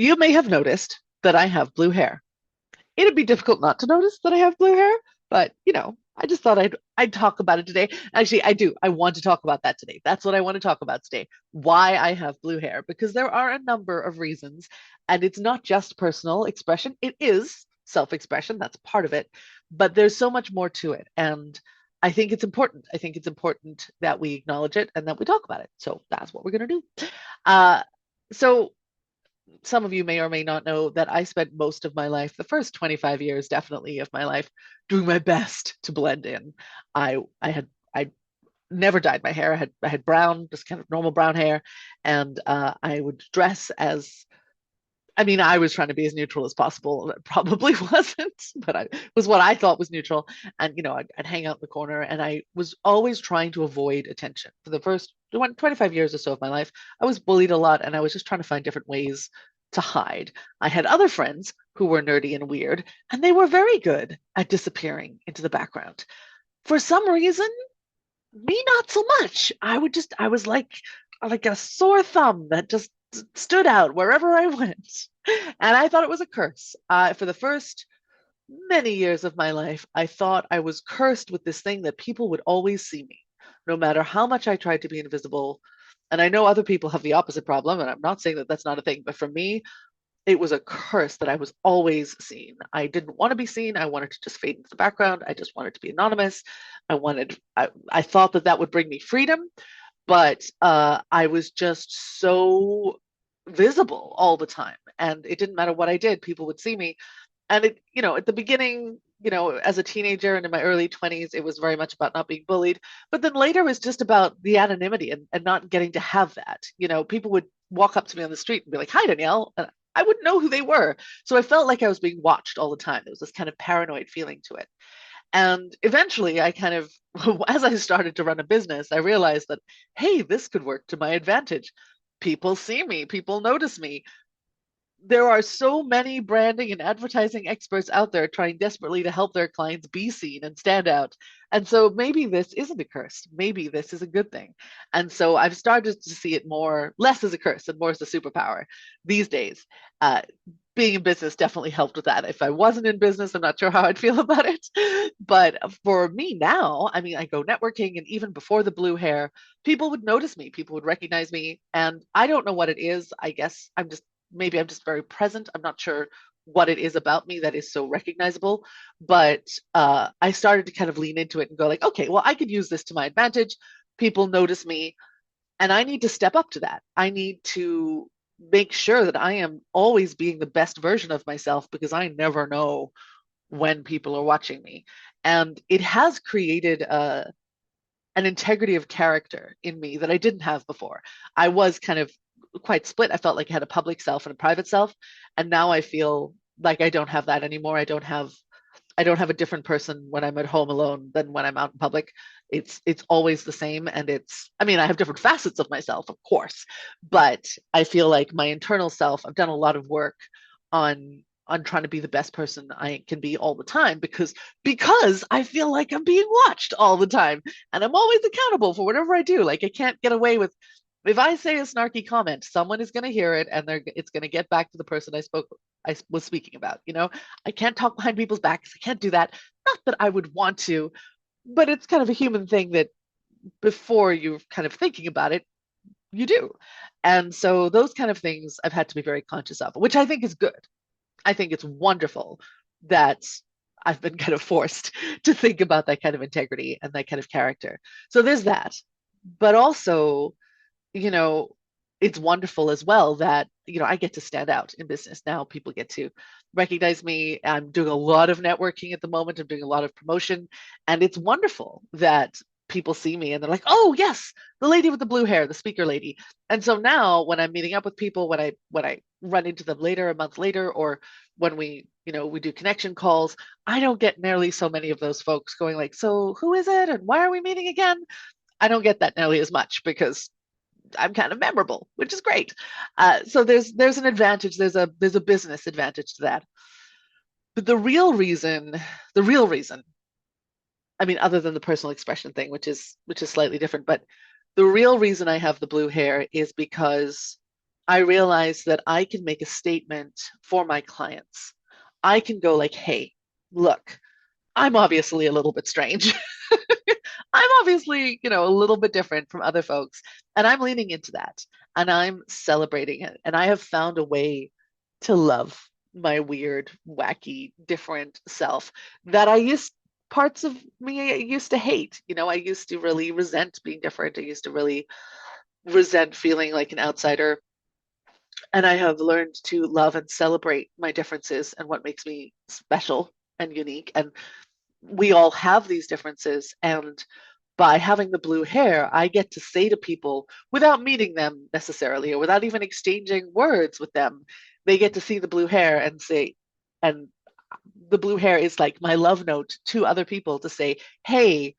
You may have noticed that I have blue hair. It'd be difficult not to notice that I have blue hair, but I just thought I'd talk about it today. Actually, I do. I want to talk about that today. That's what I want to talk about today. Why I have blue hair, because there are a number of reasons, and it's not just personal expression. It is self-expression, that's part of it, but there's so much more to it. And I think it's important. I think it's important that we acknowledge it and that we talk about it. So that's what we're going to do. Uh, so some of you may or may not know that I spent most of my life, the first 25 years definitely of my life, doing my best to blend in. I never dyed my hair. I had brown, just kind of normal brown hair, and I would dress as, I mean, I was trying to be as neutral as possible. It probably wasn't, but I was what I thought was neutral. And I'd hang out in the corner, and I was always trying to avoid attention. For the first 25 years or so of my life, I was bullied a lot, and I was just trying to find different ways to hide. I had other friends who were nerdy and weird, and they were very good at disappearing into the background. For some reason, me not so much. I was like a sore thumb that just stood out wherever I went. And I thought it was a curse. For the first many years of my life, I thought I was cursed with this thing that people would always see me, no matter how much I tried to be invisible. And I know other people have the opposite problem, and I'm not saying that that's not a thing, but for me, it was a curse that I was always seen. I didn't want to be seen. I wanted to just fade into the background. I just wanted to be anonymous. I thought that that would bring me freedom, but I was just so visible all the time. And it didn't matter what I did, people would see me. And at the beginning, as a teenager and in my early 20s, it was very much about not being bullied. But then later it was just about the anonymity and not getting to have that. People would walk up to me on the street and be like, "Hi, Danielle." And I wouldn't know who they were. So I felt like I was being watched all the time. There was this kind of paranoid feeling to it. And eventually, I kind of, as I started to run a business, I realized that, hey, this could work to my advantage. People see me, people notice me. There are so many branding and advertising experts out there trying desperately to help their clients be seen and stand out. And so maybe this isn't a curse. Maybe this is a good thing. And so I've started to see it less as a curse and more as a superpower these days. Uh, Being in business definitely helped with that. If I wasn't in business, I'm not sure how I'd feel about it. But for me now, I mean, I go networking, and even before the blue hair, people would notice me, people would recognize me. And I don't know what it is. I guess maybe I'm just very present. I'm not sure what it is about me that is so recognizable, but I started to kind of lean into it and go like, okay, well, I could use this to my advantage. People notice me, and I need to step up to that. I need to make sure that I am always being the best version of myself, because I never know when people are watching me. And it has created an integrity of character in me that I didn't have before. I was kind of quite split. I felt like I had a public self and a private self, and now I feel like I don't have that anymore. I don't have a different person when I'm at home alone than when I'm out in public. It's always the same, and I mean, I have different facets of myself, of course, but I feel like my internal self, I've done a lot of work on trying to be the best person I can be all the time, because I feel like I'm being watched all the time, and I'm always accountable for whatever I do. Like, I can't get away with, if I say a snarky comment, someone is going to hear it, and it's going to get back to the person I was speaking about. I can't talk behind people's backs. I can't do that. Not that I would want to, but it's kind of a human thing that before you're kind of thinking about it, you do. And so those kind of things I've had to be very conscious of, which I think is good. I think it's wonderful that I've been kind of forced to think about that kind of integrity and that kind of character. So there's that. But also, you know, it's wonderful as well that, I get to stand out in business now. People get to recognize me. I'm doing a lot of networking at the moment. I'm doing a lot of promotion. And it's wonderful that people see me and they're like, "Oh, yes, the lady with the blue hair, the speaker lady." And so now when I'm meeting up with people, when I run into them later, a month later, or when we do connection calls, I don't get nearly so many of those folks going like, "So who is it? And why are we meeting again?" I don't get that nearly as much because I'm kind of memorable, which is great. So there's an advantage. There's a business advantage to that. But the real reason, I mean, other than the personal expression thing, which is slightly different, but the real reason I have the blue hair is because I realized that I can make a statement for my clients. I can go like, hey, look, I'm obviously a little bit strange. I'm obviously, a little bit different from other folks, and I'm leaning into that and I'm celebrating it. And I have found a way to love my weird, wacky, different self that parts of me I used to hate. I used to really resent being different. I used to really resent feeling like an outsider. And I have learned to love and celebrate my differences and what makes me special and unique. And we all have these differences. And by having the blue hair, I get to say to people without meeting them necessarily or without even exchanging words with them, they get to see the blue hair and say, and the blue hair is like my love note to other people to say, hey,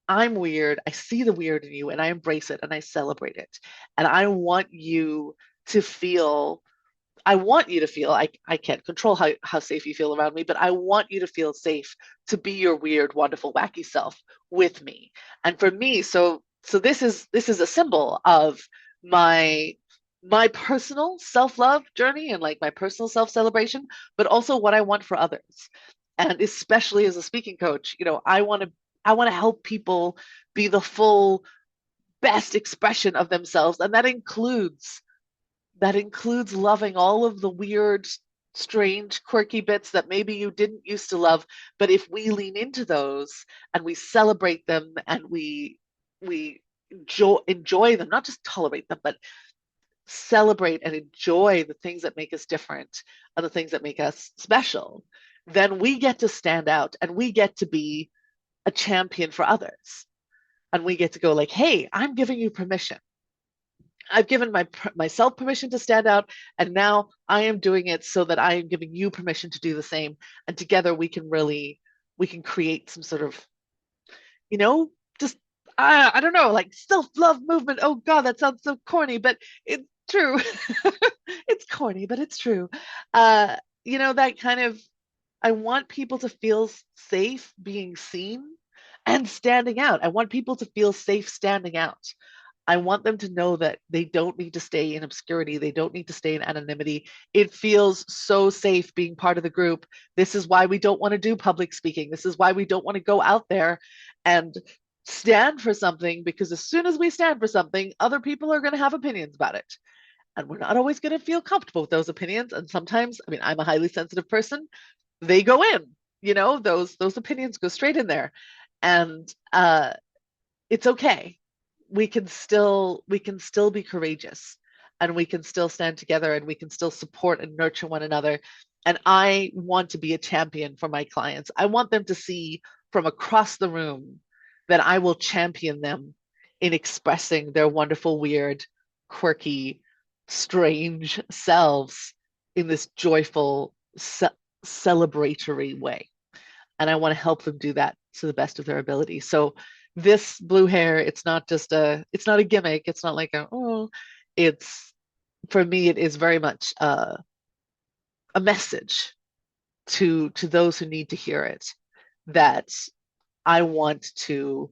I'm weird. I see the weird in you and I embrace it and I celebrate it. And to feel I want you to feel I can't control how safe you feel around me, but I want you to feel safe to be your weird, wonderful, wacky self with me. And for me, so this is a symbol of my my personal self-love journey and like my personal self-celebration, but also what I want for others. And especially as a speaking coach, I want to help people be the full best expression of themselves. And that includes loving all of the weird, strange, quirky bits that maybe you didn't used to love. But if we lean into those and we celebrate them and we enjoy them, not just tolerate them, but celebrate and enjoy the things that make us different and the things that make us special, then we get to stand out and we get to be a champion for others. And we get to go like, hey, I'm giving you permission. I've given myself permission to stand out, and now I am doing it so that I am giving you permission to do the same. And together we can create some sort of, you know, just I don't know, like self-love movement. Oh God, that sounds so corny, but it's true. It's corny, but it's true. Uh, that kind of I want people to feel safe being seen and standing out. I want people to feel safe standing out. I want them to know that they don't need to stay in obscurity. They don't need to stay in anonymity. It feels so safe being part of the group. This is why we don't want to do public speaking. This is why we don't want to go out there and stand for something, because as soon as we stand for something, other people are going to have opinions about it. And we're not always going to feel comfortable with those opinions. And sometimes, I mean, I'm a highly sensitive person. They go in, those opinions go straight in there. And it's okay. We can still be courageous, and we can still stand together, and we can still support and nurture one another. And I want to be a champion for my clients. I want them to see from across the room that I will champion them in expressing their wonderful, weird, quirky, strange selves in this joyful, celebratory way. And I want to help them do that to the best of their ability. So this blue hair, it's not a gimmick. It's not like it's for me, it is very much a message to those who need to hear it, that I want to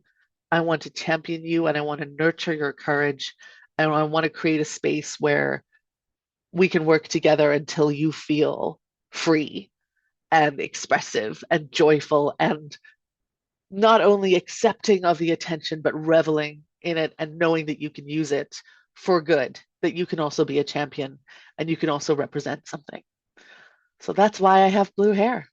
I want to champion you and I want to nurture your courage. And I want to create a space where we can work together until you feel free and expressive and joyful and not only accepting of the attention, but reveling in it and knowing that you can use it for good, that you can also be a champion and you can also represent something. So that's why I have blue hair.